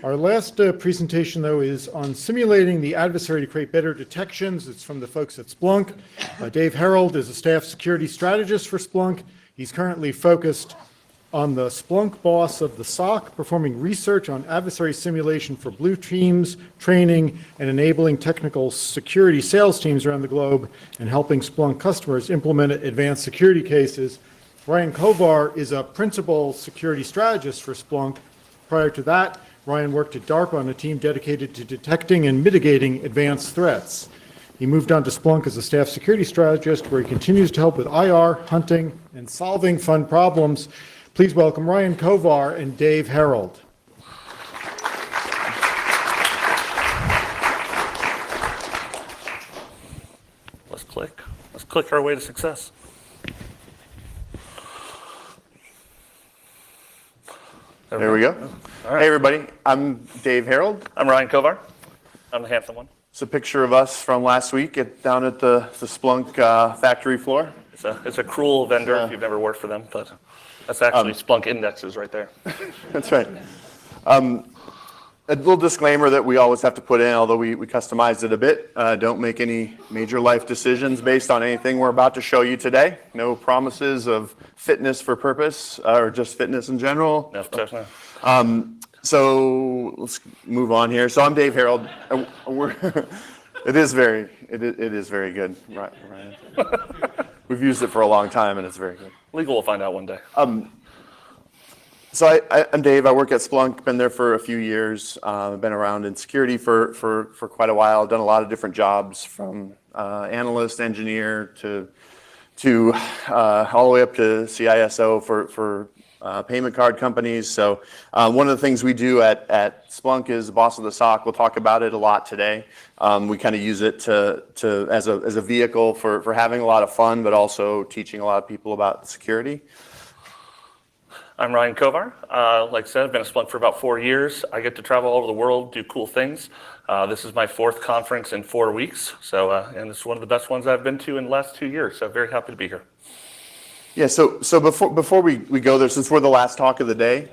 Our last presentation, though, is on simulating the adversary to create better detections. It's from the folks at Splunk. Dave Harold is a staff security strategist for Splunk. He's currently focused on the Splunk boss of the SOC, performing research on adversary simulation for blue teams, training, and enabling technical security sales teams around the globe, and helping Splunk customers implement advanced security cases. Ryan Kovar is a principal security strategist for Splunk. Prior to that, Ryan worked at DARPA on a team dedicated to detecting and mitigating advanced threats. He moved on to Splunk as a staff security strategist, where he continues to help with IR, hunting, and solving fun problems. Please welcome Ryan Kovar and Dave Harold. Let's click our way to success. There we go. All right. Hey, everybody. I'm Dave Harold. I'm Ryan Kovar. I'm the handsome one. It's a picture of us from last week down at the Splunk factory floor. It's a cruel vendor if you've never worked for them, but that's actually Splunk indexes right there. That's right. A little disclaimer that we always have to put in, although we customized it a bit. Don't make any major life decisions based on anything we're about to show you today. No promises of fitness for purpose or just fitness in general. No. So let's move on here. So I'm Dave Harold. It is very good, right, Ryan? We've used it for a long time, and it's very good. Legal will find out one day. So I'm Dave. I work at Splunk. Been there for a few years. I've been around in security for quite a while. Done a lot of different jobs, from analyst, engineer to all the way up to CISO for payment card companies. So one of the things we do at Splunk is the boss of the SOC. We'll talk about it a lot today. We kind of use it as a vehicle for having a lot of fun, but also teaching a lot of people about security. I'm Ryan Kovar. Like I said, I've been at Splunk for about 4 years. I get to travel all over the world, do cool things. This is my 4th conference in 4 weeks. So, and it's one of the best ones I've been to in the last 2 years. So very happy to be here. Yeah, so before we go there, since we're the last talk of the day,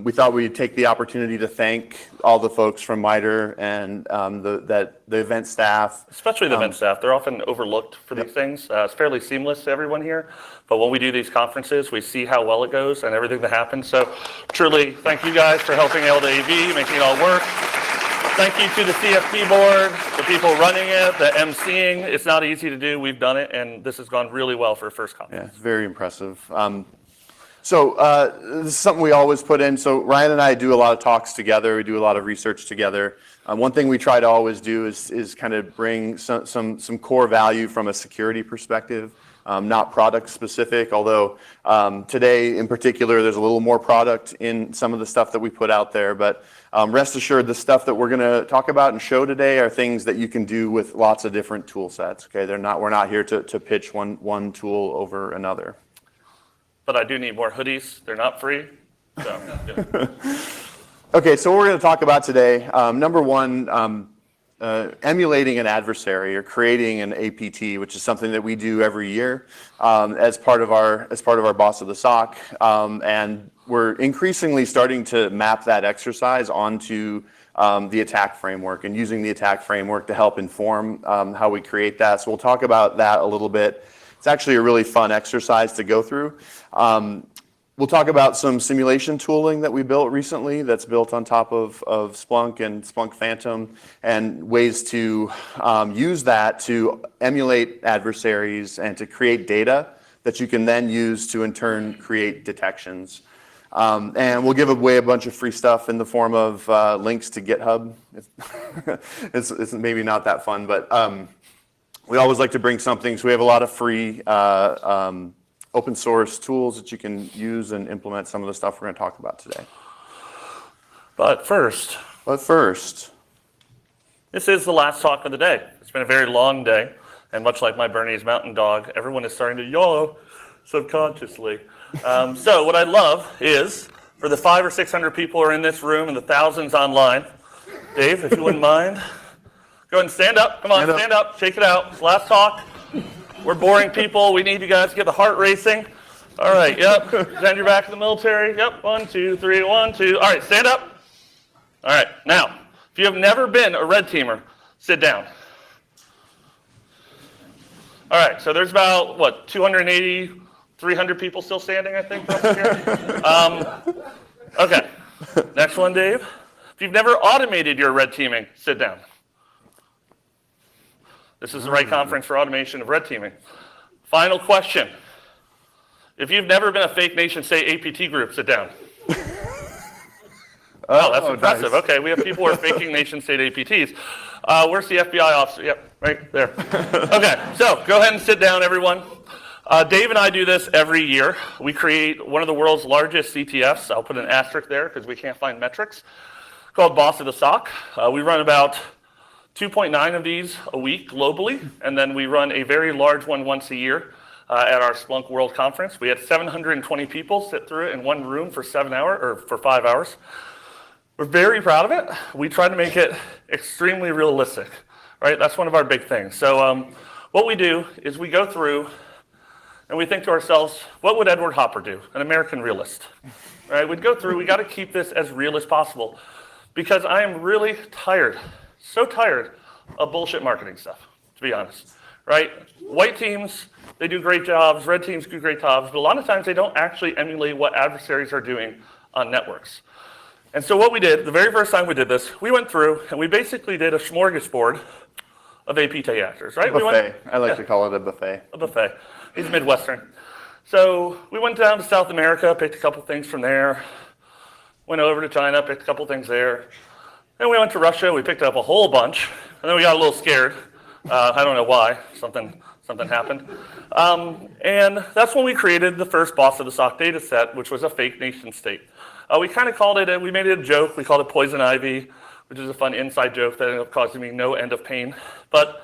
we thought we'd take the opportunity to thank all the folks from MITRE and the event staff. Especially the event staff. They're often overlooked for these things. It's fairly seamless to everyone here. But when we do these conferences, we see how well it goes and everything that happens. So truly, thank you guys for helping LDAV, making it all work. Thank you to the CFP board, the people running it, the emceeing. It's not easy to do. We've done it, and this has gone really well for a first conference. Yeah, it's very impressive. So this is something we always put in. So Ryan and I do a lot of talks together. We do a lot of research together. One thing we try to always do is kind of bring some core value from a security perspective. Not product specific, although today in particular there's a little more product in some of the stuff that we put out there. But rest assured, the stuff that we're going to talk about and show today are things that you can do with lots of different tool sets. Okay, we're not here to pitch one tool over another. But I do need more hoodies. They're not free. So, yeah. Okay, so what we're going to talk about today, number one. Emulating an adversary or creating an APT, which is something that we do every year as part of our boss of the SOC, and we're increasingly starting to map that exercise onto the attack framework and using the attack framework to help inform how we create that. So we'll talk about that a little bit. It's actually a really fun exercise to go through. We'll talk about some simulation tooling that we built recently that's built on top of Splunk and Splunk Phantom, and ways to use that to emulate adversaries and to create data that you can then use to in turn create detections. And we'll give away a bunch of free stuff in the form of links to GitHub. It's maybe not that fun, but we always like to bring something. So we have a lot of free open source tools that you can use and implement some of the stuff we're going to talk about today. But first, this is the last talk of the day. It's been a very long day, and much like my Bernese Mountain Dog, everyone is starting to YOLO subconsciously. So what I love is, for the 500 or 600 people who are in this room and the thousands online, Dave, if you wouldn't mind, go ahead and stand up. Come on, stand up, shake it out. It's last talk. We're boring people. We need you guys to get the heart racing. All right, yep. Send your back to the military. Yep, 1, 2, 3, 1, 2. All right, stand up. All right, now, if you have never been a red teamer, sit down. All right, so there's about, what, 280, 300 people still standing, I think, up here? Okay, next one, Dave. If you've never automated your red teaming, sit down. This is the right conference for automation of red teaming. Final question. If you've never been a fake nation state APT group, sit down. Oh, that's impressive. Nice. Okay, we have people who are faking nation state APTs. Where's the FBI officer? Yep, right there. Okay, so go ahead and sit down, everyone. Dave and I do this every year. We create one of the world's largest CTFs. I'll put an asterisk there because we can't find metrics, called Boss of the SOC. We run about 2.9 of these a week globally, and then we run a very large one once a year at our Splunk World Conference. We had 720 people sit through it in one room for 5 hours. We're very proud of it. We try to make it extremely realistic, right? That's one of our big things. So what we do is we go through and we think to ourselves, what would Edward Hopper do, an American realist? Right? We'd go through, we got to keep this as real as possible because I am really tired, so tired of bullshit marketing stuff, to be honest, right? White teams, they do great jobs, red teams do great jobs, but a lot of times they don't actually emulate what adversaries are doing on networks. And so what we did, the very first time we did this, we went through and we basically did a smorgasbord of APT actors, right? Buffet. I like to call it a buffet. A buffet. He's Midwestern. So we went down to South America, picked a couple things from there, went over to China, picked a couple things there. Then we went to Russia, we picked up a whole bunch, and then we got a little scared. I don't know why, something happened. And that's when we created the first Boss of the SOC data set, which was a fake nation state. We kind of called it, we made it a joke, we called it Poison Ivy, which is a fun inside joke that ended up causing me no end of pain. But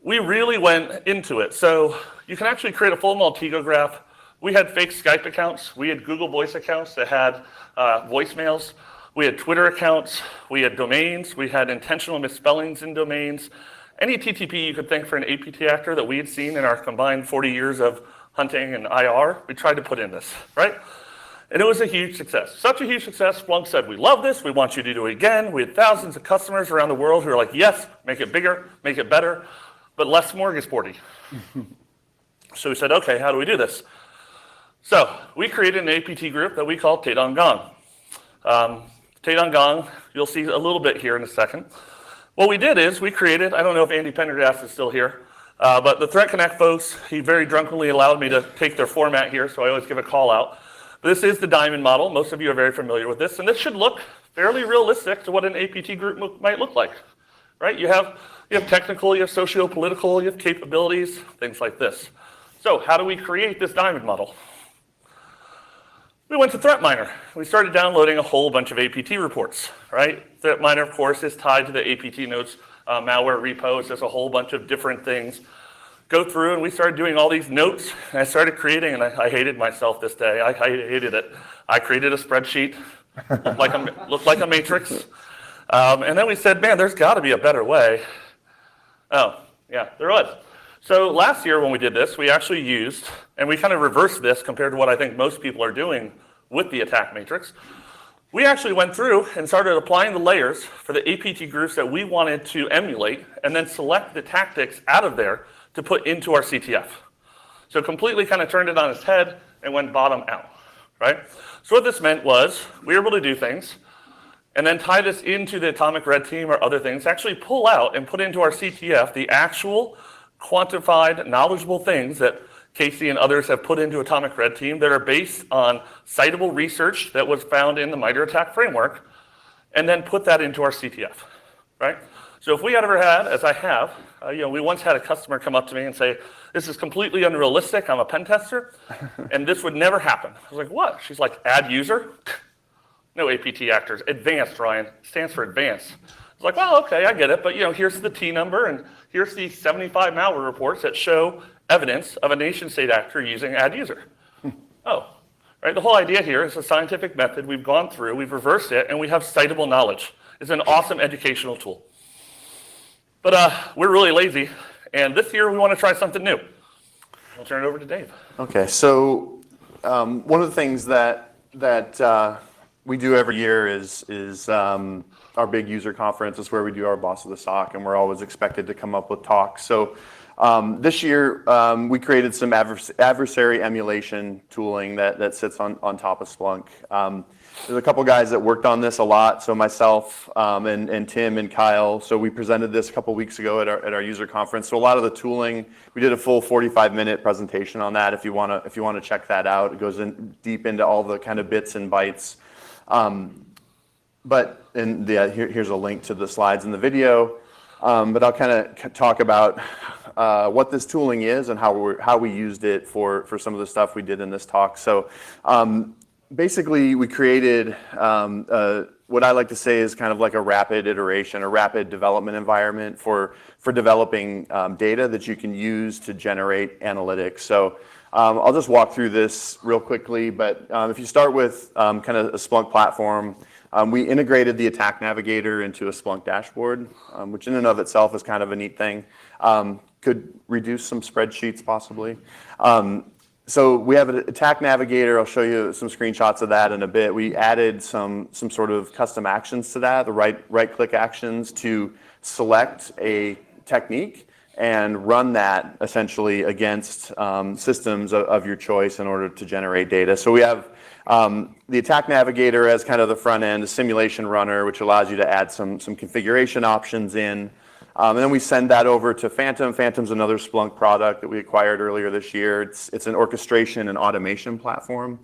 we really went into it. So you can actually create a full Maltego graph. We had fake Skype accounts, we had Google Voice accounts that had voicemails, we had Twitter accounts, we had domains, we had intentional misspellings in domains. Any TTP you could think for an APT actor that we had seen in our combined 40 years of hunting and IR, we tried to put in this, right? And it was a huge success. Such a huge success, Splunk said, we love this, we want you to do it again. We had thousands of customers around the world who were like, yes, make it bigger, make it better, but less smorgasbordy. So we said, okay, how do we do this? So we created an APT group that we call ATT&CKcon. ATT&CKcon, you'll see a little bit here in a second. What we did is we created, I don't know if Andy Pendergast is still here, but the Threat Connect folks, he very drunkenly allowed me to take their format here, so I always give a call out. This is the diamond model. Most of you are very familiar with this, and this should look fairly realistic to what an APT group might look like, right? You have technical, you have socio-political, you have capabilities, things like this. So how do we create this diamond model? We went to ThreatMiner. We started downloading a whole bunch of APT reports, right? ThreatMiner, of course, is tied to the APT nodes malware repos. There's a whole bunch of different things. Go through, and we started doing all these notes, and I started creating, and I hated myself this day. I hated it. I created a spreadsheet, looked like a matrix, and then we said, man, there's got to be a better way. Oh, yeah, there was. So last year when we did this, we actually used, and we kind of reversed this compared to what I think most people are doing with the attack matrix. We actually went through and started applying the layers for the APT groups that we wanted to emulate, and then select the tactics out of there to put into our CTF. So completely kind of turned it on its head and went bottom out, right? So what this meant was we were able to do things and then tie this into the Atomic Red Team or other things, actually pull out and put into our CTF the actual quantified, knowledgeable things that Casey and others have put into Atomic Red Team that are based on citable research that was found in the MITRE ATT&CK framework, and then put that into our CTF, right? So if we had ever had, as I have, we once had a customer come up to me and say, this is completely unrealistic, I'm a pen tester, and this would never happen. I was like, what? She's like, add user? No APT actors. Advanced, Ryan, stands for advanced. I was like, well, okay, I get it, but here's the T number, and here's the 75 malware reports that show evidence of a nation state actor using add user. Oh, right, the whole idea here is a scientific method we've gone through, we've reversed it, and we have citable knowledge. It's an awesome educational tool. But we're really lazy, and this year we want to try something new. I'll turn it over to Dave. Okay, so one of the things that we do every year is our big user conference. It's where we do our Boss of the SOC, and we're always expected to come up with talks. So this year, we created some adversary emulation tooling that sits on top of Splunk. There's a couple guys that worked on this a lot, so myself and Tim and Kyle. So we presented this a couple weeks ago at our user conference. So a lot of the tooling, we did a full 45-minute presentation on that. If you want to check that out, it goes in deep into all the kind of bits and bytes. Here's a link to the slides in the video. But I'll kind of talk about what this tooling is and how we used it for some of the stuff we did in this talk. So basically, we created what I like to say is kind of like a rapid iteration, a rapid development environment for developing data that you can use to generate analytics. So I'll just walk through this real quickly, but if you start with kind of a Splunk platform, we integrated the Attack Navigator into a Splunk dashboard, which in and of itself is kind of a neat thing. Could reduce some spreadsheets possibly. So we have an Attack Navigator. I'll show you some screenshots of that in a bit. We added some sort of custom actions to that, the right-click actions to select a technique and run that essentially against systems of your choice in order to generate data. So we have the Attack Navigator as kind of the front end, a simulation runner, which allows you to add some configuration options in. And then we send that over to Phantom. Phantom's another Splunk product that we acquired earlier this year. It's an orchestration and automation platform.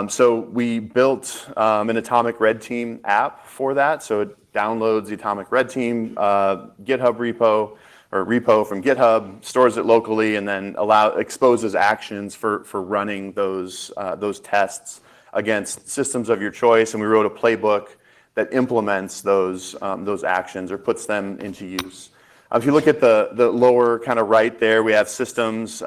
So we built an Atomic Red Team app for that. So it downloads the Atomic Red Team GitHub repo from GitHub, stores it locally, and then exposes actions for running those tests against systems of your choice. And we wrote a playbook that implements those actions or puts them into use. If you look at the lower kind of right there, we have systems.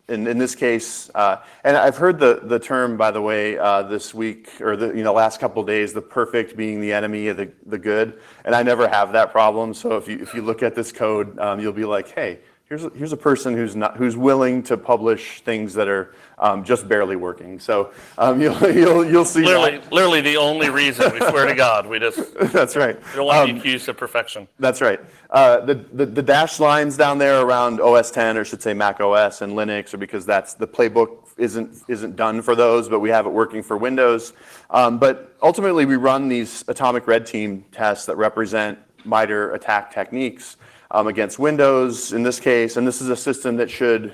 In this case, and I've heard the term, by the way, this week or the last couple of days, the perfect being the enemy of the good, and I never have that problem. So if you look at this code, you'll be like, hey, here's a person who's willing to publish things that are just barely working. So you'll see literally the only reason, we swear to God, we just that's right. We don't want to be accused of perfection. That's right. The dashed lines down there around OS 10, or I should say Mac OS and Linux, are because that's the playbook isn't done for those, but we have it working for Windows. But ultimately, we run these Atomic Red Team tests that represent MITRE attack techniques against Windows in this case, and this is a system that should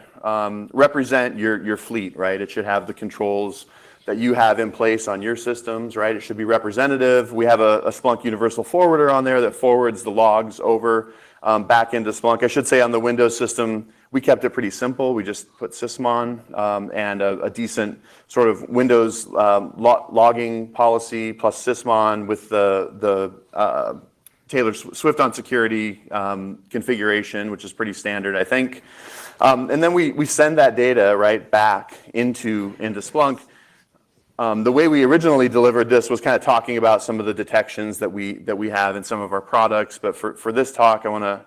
represent your fleet, right? It should have the controls that you have in place on your systems, right? It should be representative. We have a Splunk Universal Forwarder on there that forwards the logs over back into Splunk. I should say on the Windows system, we kept it pretty simple. We just put sysmon and a decent sort of Windows logging policy plus sysmon with the Taylor Swift on security configuration, which is pretty standard, I think. And then we send that data right back into Splunk. The way we originally delivered this was kind of talking about some of the detections that we have in some of our products. But for this talk, I want to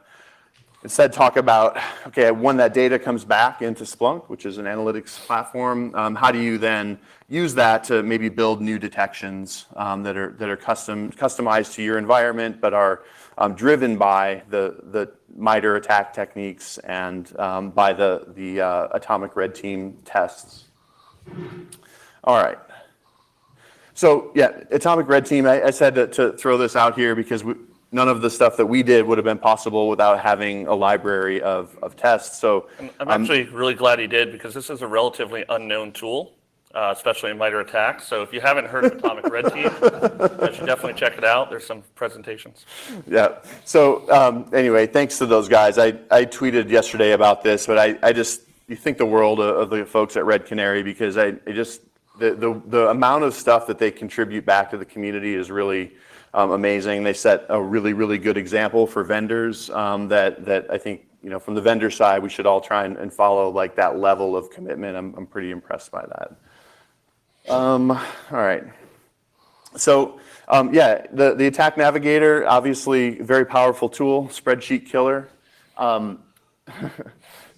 instead talk about, okay, when that data comes back into Splunk, which is an analytics platform, how do you then use that to maybe build new detections that are customized to your environment, but are driven by the MITRE attack techniques and by the Atomic Red Team tests. All right. So yeah, Atomic Red Team, I said to throw this out here because none of the stuff that we did would have been possible without having a library of tests. So I'm actually really glad he did, because this is a relatively unknown tool, especially in MITRE attacks. So if you haven't heard of Atomic Red Team, you should definitely check it out. There's some presentations. Yeah. So anyway, thanks to those guys. I tweeted yesterday about this, but you think the world of the folks at Red Canary, because the amount of stuff that they contribute back to the community is really amazing. They set a really, really good example for vendors that I think, from the vendor side, we should all try and follow like that level of commitment. I'm pretty impressed by that. All right. So the Attack Navigator, obviously very powerful tool, spreadsheet killer.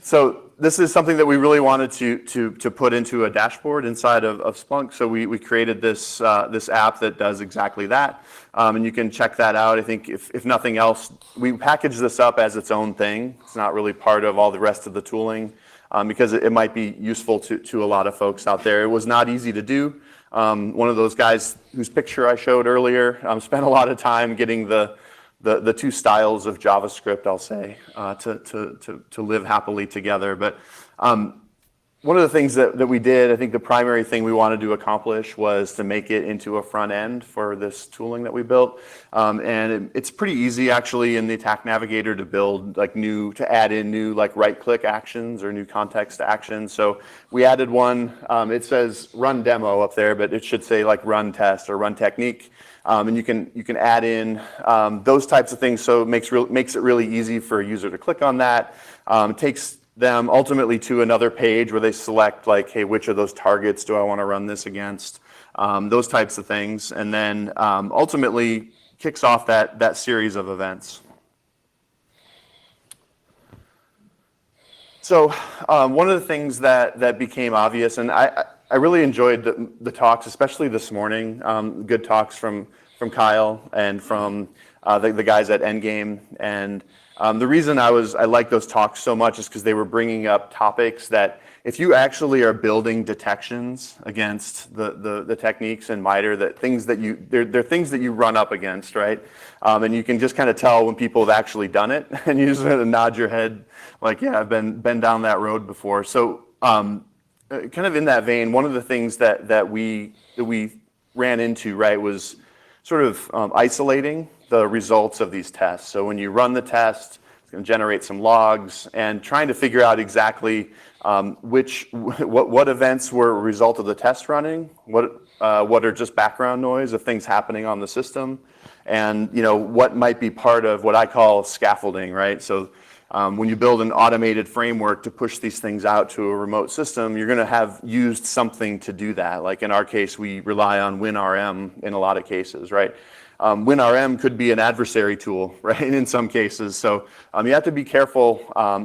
So this is something that we really wanted to put into a dashboard inside of Splunk. So we created this this app that does exactly that, and you can check that out. I think if nothing else, we package this up as its own thing. It's not really part of all the rest of the tooling, because it might be useful to a lot of folks out there. It was not easy to do. One of those guys whose picture I showed earlier spent a lot of time getting the two styles of JavaScript, I'll say, to live happily together. But one of the things that we did, I think the primary thing we wanted to accomplish was to make it into a front end for this tooling that we built. And it's pretty easy actually in the Attack Navigator to build to add in new right-click actions or new context actions. So we added one, it says run demo up there, but it should say run test or run technique. And you can add in those types of things, so it makes it really easy for a user to click on that. It takes them ultimately to another page where they select hey, which of those targets do I want to run this against? Those types of things, and then ultimately kicks off that series of events. So one of the things that became obvious, and I really enjoyed the talks, especially this morning. Good talks from Kyle and from the guys at Endgame. And the reason I like those talks so much is because they were bringing up topics that if you actually are building detections against the techniques in MITRE, they're things that you run up against, right? And you can just kind of tell when people have actually done it, and you just kind of nod your head yeah, I've been down that road before. So kind of in that vein, one of the things that we ran into, right, was sort of isolating the results of these tests. So when you run the test, it's going to generate some logs, and trying to figure out exactly what events were a result of the test running, what are just background noise of things happening on the system, and what might be part of what I call scaffolding, right? So when you build an automated framework to push these things out to a remote system, you're going to have used something to do that. Like in our case, we rely on WinRM in a lot of cases, right? WinRM could be an adversary tool, right? In some cases, so you have to be careful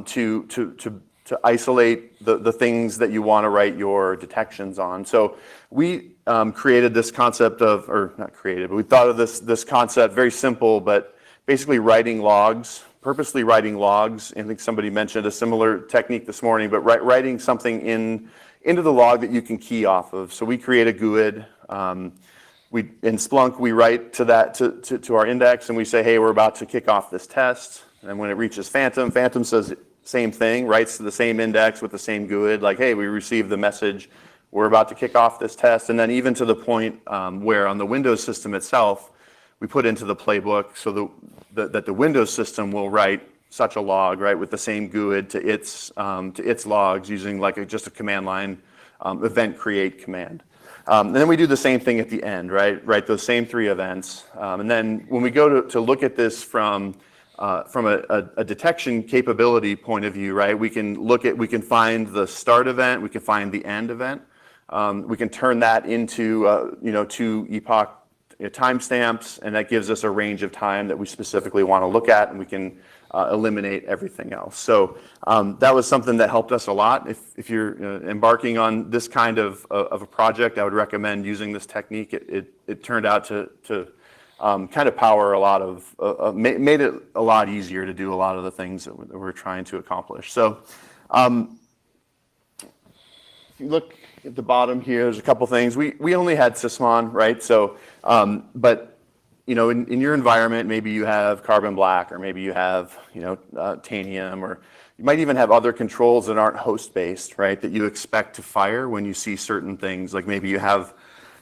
to isolate the things that you want to write your detections on. So we created this concept of, or not created, but we thought of this concept, very simple, but basically writing logs. Purposely writing logs. I think somebody mentioned a similar technique this morning, but writing something into the log that you can key off of. So we create a GUID. In Splunk, we write to our index, and we say, hey, we're about to kick off this test. And when it reaches Phantom, Phantom says same thing, writes to the same index with the same GUID, hey, we received the message, we're about to kick off this test. And then even to the point where on the Windows system itself, we put into the playbook so that the Windows system will write such a log, right, with the same GUID to its logs using just a command line event create command. And then we do the same thing at the end, right? Write those same three events. And then when we go to look at this from a detection capability point of view, right, we can find the start event, we can find the end event. We can turn that into two epoch timestamps, and that gives us a range of time that we specifically want to look at, and we can eliminate everything else. So that was something that helped us a lot. If you're embarking on this kind of a project, I would recommend using this technique. It turned out to kind of power a lot of, made it a lot easier to do a lot of the things that we're trying to accomplish. So if you look at the bottom here, there's a couple things. We only had Sysmon, right? So, but in your environment, maybe you have Carbon Black, or maybe you have Tanium, or you might even have other controls that aren't host-based, right? That you expect to fire when you see certain things. Like maybe you have,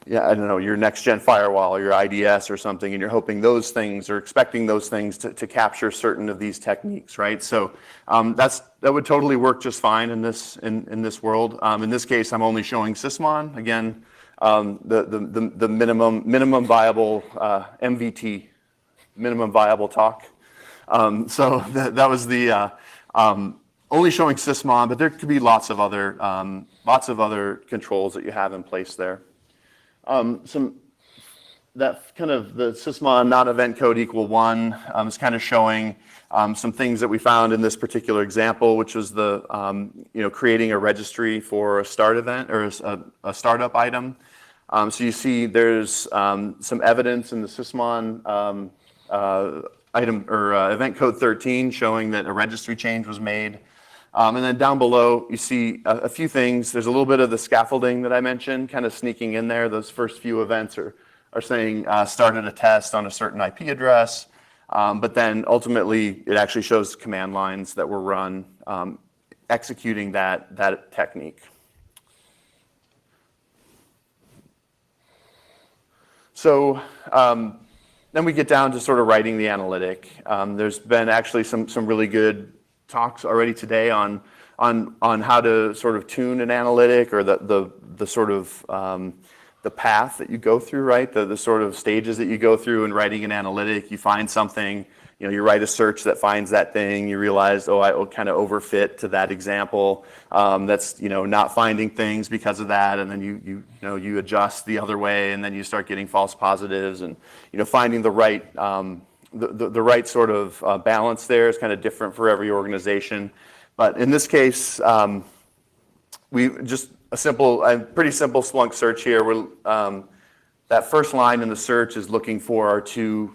I don't know, your next-gen firewall or your IDS or something, and you're hoping those things or expecting those things to capture certain of these techniques, right? So that would totally work just fine in this world. In this case, I'm only showing Sysmon again. The minimum viable MVT, minimum viable talk. So that was the only showing Sysmon, but there could be lots of other controls that you have in place there. Some that kind of the sysmon non-event code equal 1 is kind of showing some things that we found in this particular example, which was the creating a registry for a start event or a startup item. So you see there's some evidence in the sysmon item or event code 13 showing that a registry change was made. And then down below, you see a few things. There's a little bit of the scaffolding that I mentioned kind of sneaking in there. Those first few events are saying started a test on a certain IP address. But then ultimately, it actually shows command lines that were run executing that technique. So then we get down to sort of writing the analytic. There's been actually some really good talks already today on how to sort of tune an analytic or the sort of the path that you go through, right? The sort of stages that you go through in writing an analytic. You find something, you write a search that finds that thing. You realize, I will kind of overfit to that example. That's not finding things because of that, and then you adjust the other way, and then you start getting false positives, and finding the right the right sort of balance there is kind of different for every organization. But in this case, we just a pretty simple Splunk search here. That first line in the search is looking for our two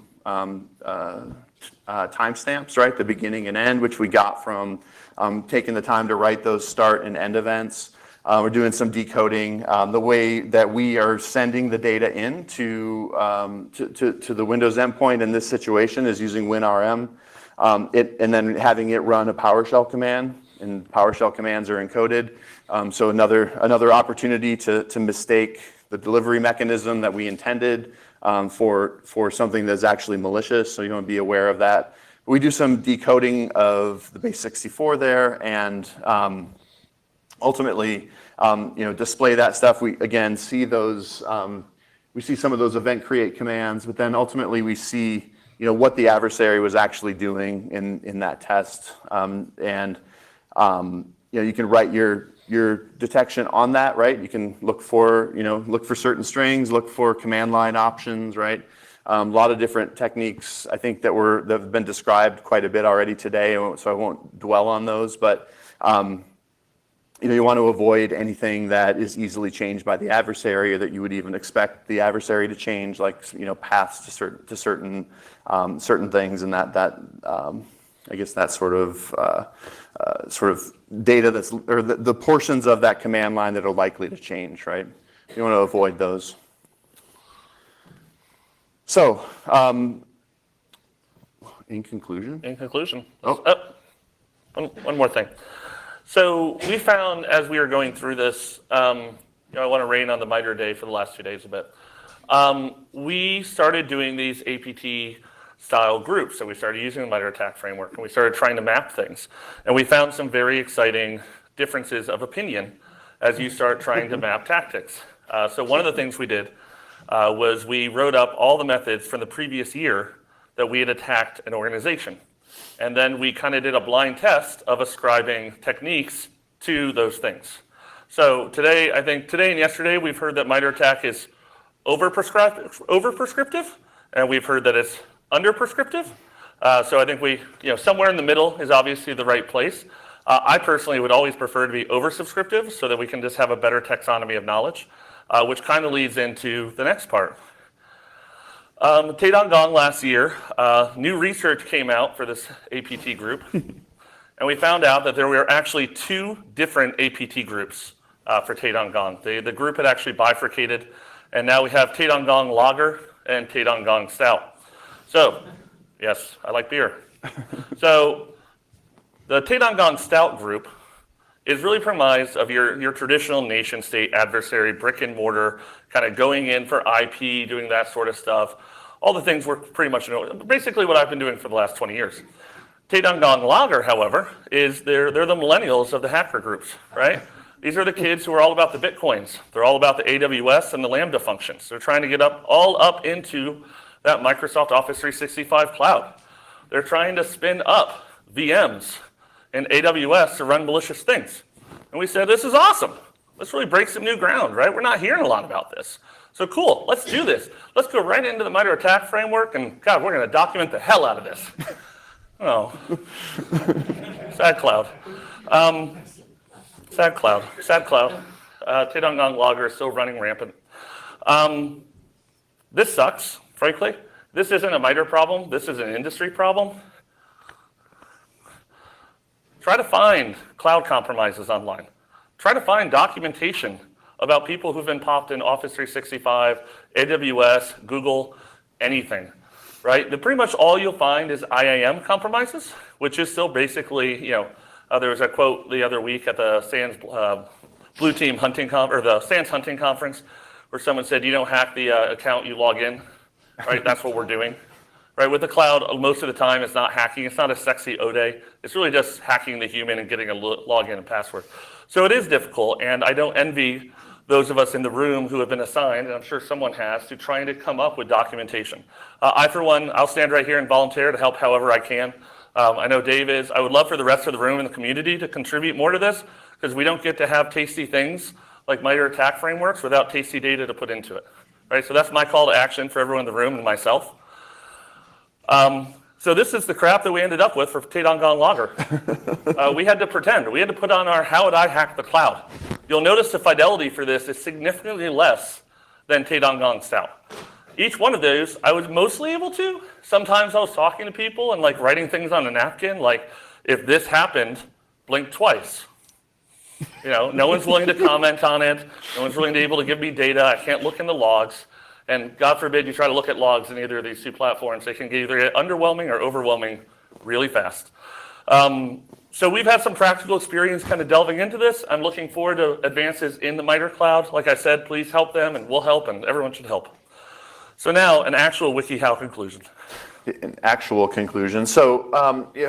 timestamps, right? The beginning and end, which we got from taking the time to write those start and end events. We're doing some decoding. The way that we are sending the data in to the Windows endpoint in this situation is using WinRM, and then having it run a PowerShell command. And PowerShell commands are encoded. So another opportunity to mistake the delivery mechanism that we intended for something that's actually malicious. So you want to be aware of that. We do some decoding of the base 64 there, and ultimately, display that stuff. We again see those. We see some of those event create commands, but then ultimately we see what the adversary was actually doing in that test, and you can write your detection on that, right? You can look for certain strings, look for command line options, right? A lot of different techniques I think that have been described quite a bit already today, so I won't dwell on those, but. You want to avoid anything that is easily changed by the adversary, or that you would even expect the adversary to change, like paths to certain things, and that I guess that sort of data that's or the portions of that command line that are likely to change, right? You want to avoid those. So, in conclusion. One more thing. So we found as we were going through this, I want to rain on the MITRE day for the last 2 days a bit. We started doing these APT style groups. So we started using the MITRE attack framework, and we started trying to map things. And we found some very exciting differences of opinion as you start trying to map tactics. So one of the things we did was we wrote up all the methods from the previous year that we had attacked an organization. And then we kind of did a blind test of ascribing techniques to those things. So today and yesterday, we've heard that MITRE attack is over-prescriptive, and we've heard that it's under-prescriptive. So I think somewhere in the middle is obviously the right place. I personally would always prefer to be over-subscriptive so that we can just have a better taxonomy of knowledge, which kind of leads into the next part. ATT&CKcon last year, new research came out for this APT group, and we found out that there were actually 2 different APT groups for ATT&CKcon. The group had actually bifurcated, and now we have ATT&CKcon Lager and ATT&CKcon Stout. So, yes, I like beer. So, the ATT&CKcon Stout group is really comprised of your traditional nation-state adversary, brick and mortar, kind of going in for IP, doing that sort of stuff. All the things we're pretty much basically what I've been doing for the last 20 years. ATT&CKcon Lager, however, is they're the millennials of the hacker groups, right? These are the kids who are all about the Bitcoins. They're all about the AWS and the Lambda functions. They're trying to get all up into that Microsoft Office 365 cloud. They're trying to spin up VMs in AWS to run malicious things. And we said, this is awesome. Let's really break some new ground, right? We're not hearing a lot about this. So cool, let's do this. Let's go right into the MITRE ATT&CK framework, and God, we're going to document the hell out of this. Oh, sad cloud. Sad cloud. ATT&CKcon logger is still running rampant. This sucks, frankly. This isn't a MITRE problem. This is an industry problem. Try to find cloud compromises online. Try to find documentation about people who've been popped in Office 365, AWS, Google, anything, right? Pretty much all you'll find is IAM compromises, which is still basically, there was a quote the other week at the SANS Blue Team Hunting or the SANS Hunting Conference, where someone said, you don't hack the account, you log in, right? That's what we're doing, right? With the cloud, most of the time it's not hacking. It's not a sexy O-Day. It's really just hacking the human and getting a login and password. So it is difficult, and I don't envy those of us in the room who have been assigned, and I'm sure someone has, to trying to come up with documentation. I, for one, I'll stand right here and volunteer to help however I can. I know Dave is. I would love for the rest of the room and the community to contribute more to this, because we don't get to have tasty things like MITRE ATT&CK frameworks without tasty data to put into it. Right? So that's my call to action for everyone in the room and myself. So this is the crap that we ended up with for ATT&CKcon logger. We had to pretend. We had to put on our how would I hack the cloud. You'll notice the fidelity for this is significantly less than ATT&CKcon stout. Each one of those I was mostly able to. Sometimes I was talking to people and like writing things on a napkin, like if this happened, blink twice. No one's willing to comment on it. No one's willing to be able to give me data. I can't look in the logs. And God forbid you try to look at logs in either of these two platforms. They can either get underwhelming or overwhelming really fast. So we've had some practical experience kind of delving into this. I'm looking forward to advances in the MITRE cloud. Like I said, please help them, and we'll help, and everyone should help. So now, an actual WikiHow conclusion. An actual conclusion. So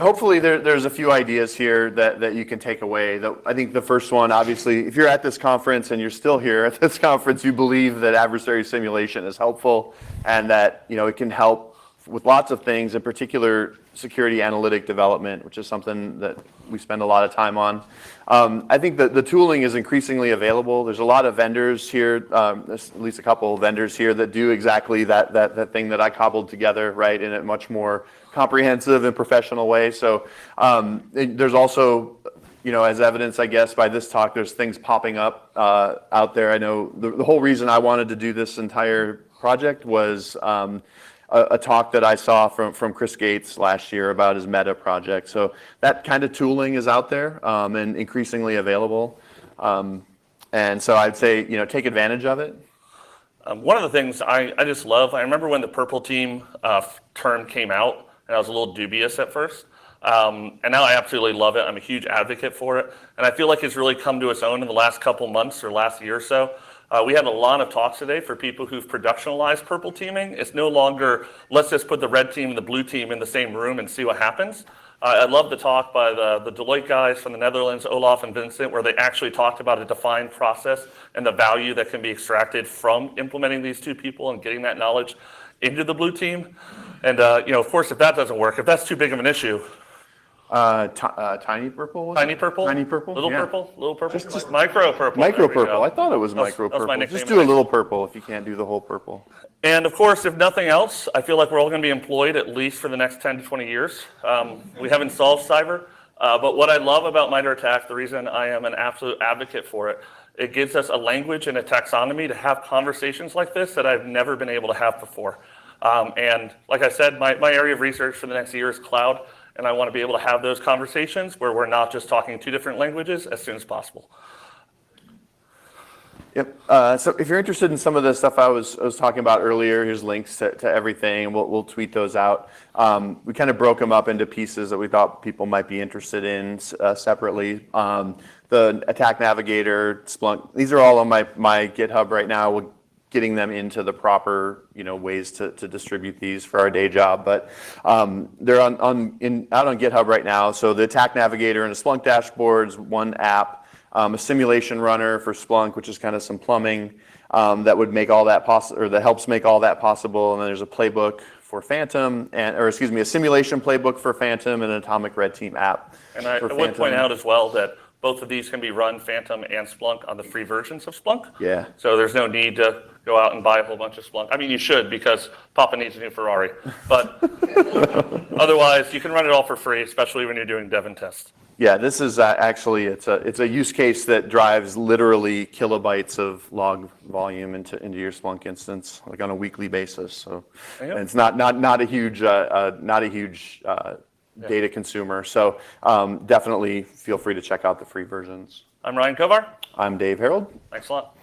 hopefully there's a few ideas here that you can take away. I think the first one, obviously, if you're at this conference and you're still here at this conference, you believe that adversary simulation is helpful and that it can help with lots of things, in particular security analytic development, which is something that we spend a lot of time on. I think that the tooling is increasingly available. There's a lot of vendors here, there's at least a couple of vendors here that do exactly that thing that I cobbled together, right, in a much more comprehensive and professional way. So there's also, as evidence, I guess, by this talk, there's things popping up out there. I know the whole reason I wanted to do this entire project was a talk that I saw from Chris Gates last year about his Meta project. So that kind of tooling is out there and increasingly available. And so I'd say, take advantage of it. One of the things I just love, I remember when the Purple Team term came out, and I was a little dubious at first. And now I absolutely love it. I'm a huge advocate for it. And I feel like it's really come to its own in the last couple months or last year or so. We had a lot of talks today for people who've productionalized purple teaming. It's no longer, let's just put the red team and the blue team in the same room and see what happens. I love the talk by the Deloitte guys from the Netherlands, Olaf and Vincent, where they actually talked about a defined process and the value that can be extracted from implementing these two people and getting that knowledge into the blue team. And of course, if that doesn't work, if that's too big of an issue, Tiny purple? Tiny purple? Tiny purple? Little yeah. purple? Little purple? Just micro purple. Micro purple. I thought it was micro that's my purple. nickname Just do a little purple if you can't do the whole purple. And of course, if nothing else, I feel like we're all going to be employed at least for the next 10 to 20 years. We haven't solved cyber, but what I love about MITRE ATT&CK, the reason I am an absolute advocate for it, it gives us a language and a taxonomy to have conversations like this that I've never been able to have before. And like I said, my area of research for the next year is cloud. And I want to be able to have those conversations where we're not just talking two different languages as soon as possible. Yep. So if you're interested in some of the stuff I was talking about earlier, here's links to everything. We'll tweet those out. We kind of broke them up into pieces that we thought people might be interested in separately. The Attack Navigator, Splunk, these are all on my GitHub right now. We're getting them into the proper ways to distribute these for our day job, but they're out on GitHub right now. So the Attack Navigator and a Splunk dashboards, one app, a simulation runner for Splunk, which is kind of some plumbing that would make all that possible, or that helps make all that possible. And then there's a playbook for Phantom, a simulation playbook for Phantom and an Atomic Red Team app. And I would point out as well that Both of these can be run, Phantom and Splunk, on the free versions of Splunk. Yeah. So there's no need to go out and buy a whole bunch of Splunk. I mean, you should, because Papa needs a new Ferrari. But otherwise, you can run it all for free, especially when you're doing dev and test. Yeah, this is actually, it's a use case that drives literally kilobytes of log volume into your Splunk instance, like on a weekly basis. So and it's not a huge data consumer. So definitely feel free to check out the free versions. I'm Ryan Kovar. I'm Dave Harold. Thanks a lot.